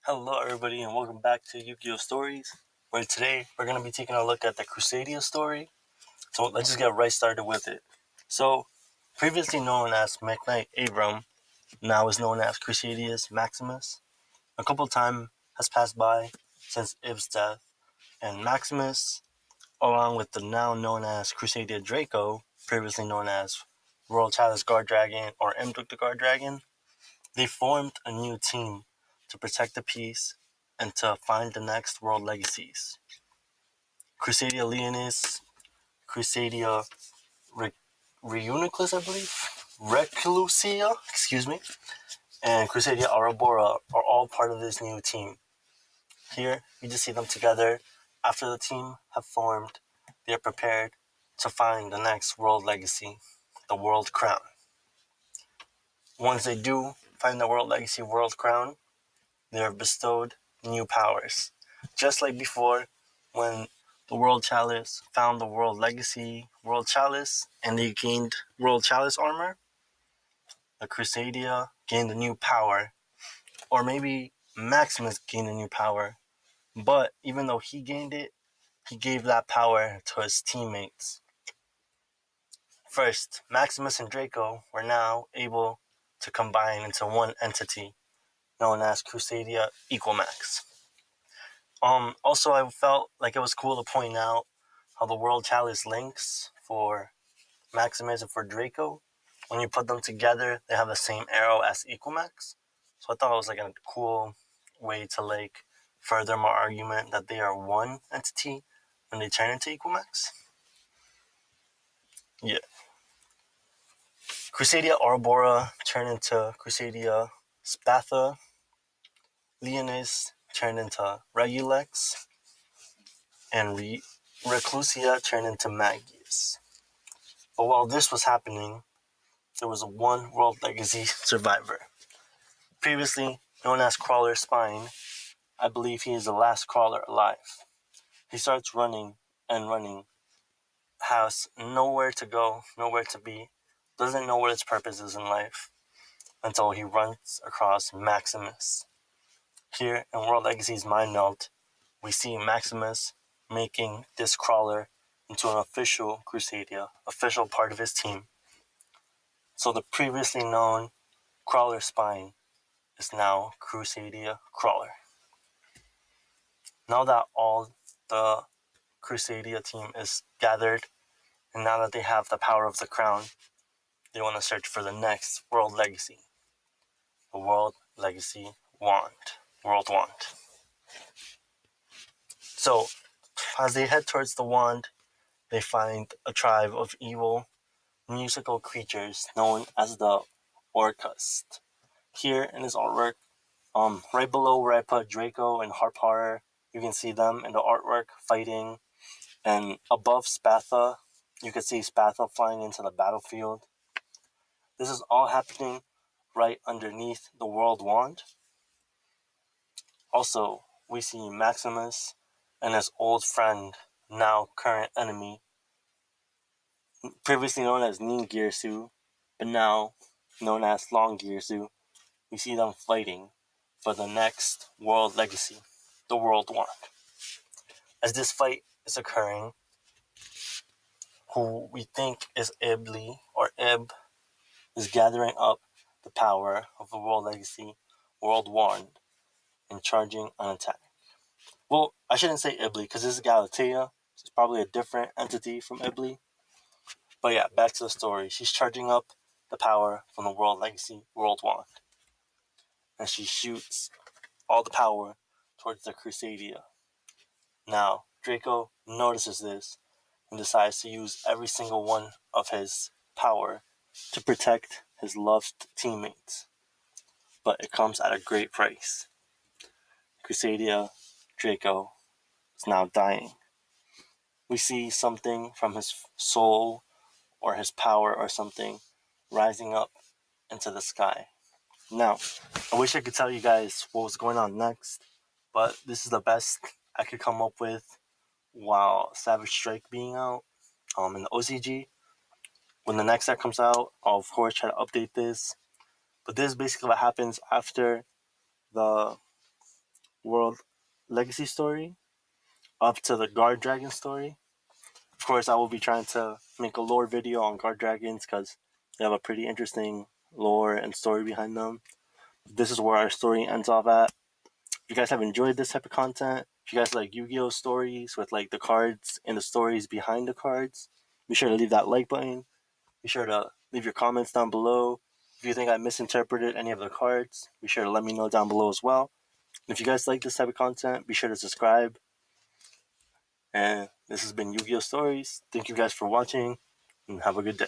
Hello, everybody, and welcome back to YuGiOh Stories, where today we're going to be taking a look at the Crusadia story. So let's just get right started with it. So, previously known as McKnight Abram, now is known as Crusadius Maximus. A couple time has passed by since Ib's death, and Maximus, along with the now known as Crusadia Draco, previously known as Royal Chalice Guard Dragon or Imduk the Guard Dragon, they formed a new team to protect the peace and to find the next world legacies. Crusadia Leonis, Crusadia Reuniclus, I believe, Reclusia, excuse me, and Crusadia Arabora are all part of this new team. Here, you just see them together. After the team have formed, they are prepared to find the next world legacy, the World Crown. Once they do find the World Legacy World Crown, they are bestowed new powers. Just like before, when the World Chalice found the World Legacy World Chalice and they gained World Chalice armor, the Crusadia gained a new power. Or maybe Maximus gained a new power. But even though he gained it, he gave that power to his teammates. First, Maximus and Draco were now able to combine into one entity known as Crusadia Equalmax. Also, I felt like it was cool to point out how the World Chalice links for Maximus and for Draco, when you put them together, they have the same arrow as Equalmax. So I thought it was like a cool way to like further my argument that they are one entity when they turn into Equalmax. Yeah. Crusadia Arbora turned into Crusadia Spatha. Leonis turned into Regulex. And Reclusia turned into Magius. But while this was happening, there was a one World Legacy survivor. Previously known as Crawler Spine, I believe he is the last crawler alive. He starts running and running, has nowhere to go, nowhere to be, doesn't know what his purpose is in life, until he runs across Maximus. Here in World Legacy's Mind Melt, we see Maximus making this crawler into an official Crusadia, official part of his team. So the previously known Crawler Spine is now Crusadia Crawler. Now that all the Crusadia team is gathered, and now that they have the power of the crown, they want to search for the next World Legacy. The World Legacy Wand. World Wand. So, as they head towards the wand, they find a tribe of evil musical creatures known as the Orcust. Here in this artwork, right below where I put Draco and Harpar, you can see them in the artwork fighting. And above Spatha, you can see Spatha flying into the battlefield. This is all happening right underneath the World Wand. Also, we see Maximus and his old friend, now current enemy, previously known as Nin Girsu, but now known as Long Girsu. We see them fighting for the next World Legacy, the World Wand. As this fight is occurring, who we think is Ibli or Ib is gathering up the power of the World Legacy World Wand and charging an attack. Well, I shouldn't say Ibli because this is Galatea. So it's probably a different entity from Ibli. But yeah, back to the story. She's charging up the power from the World Legacy World Wand. And she shoots all the power towards the Crusadia. Now, Draco notices this and decides to use every single one of his power to protect his loved teammates. But it comes at a great price. Crusadia Draco is now dying. We see something from his soul or his power or something rising up into the sky. Now, I wish I could tell you guys what was going on next, but this is the best I could come up with while Savage Strike being out in the OCG. When the next set comes out, I'll of course try to update this. But this is basically what happens after the World Legacy story up to the Guard Dragon story. Of course, I will be trying to make a lore video on Guard Dragons because they have a pretty interesting lore and story behind them. This is where our story ends off at. If you guys have enjoyed this type of content, if you guys like Yu-Gi-Oh stories with like the cards and the stories behind the cards, be sure to leave that like button. Be sure to leave your comments down below. If you think I misinterpreted any of the cards, be sure to let me know down below as well. And if you guys like this type of content, be sure to subscribe. And this has been Yu-Gi-Oh Stories. Thank you guys for watching, and have a good day.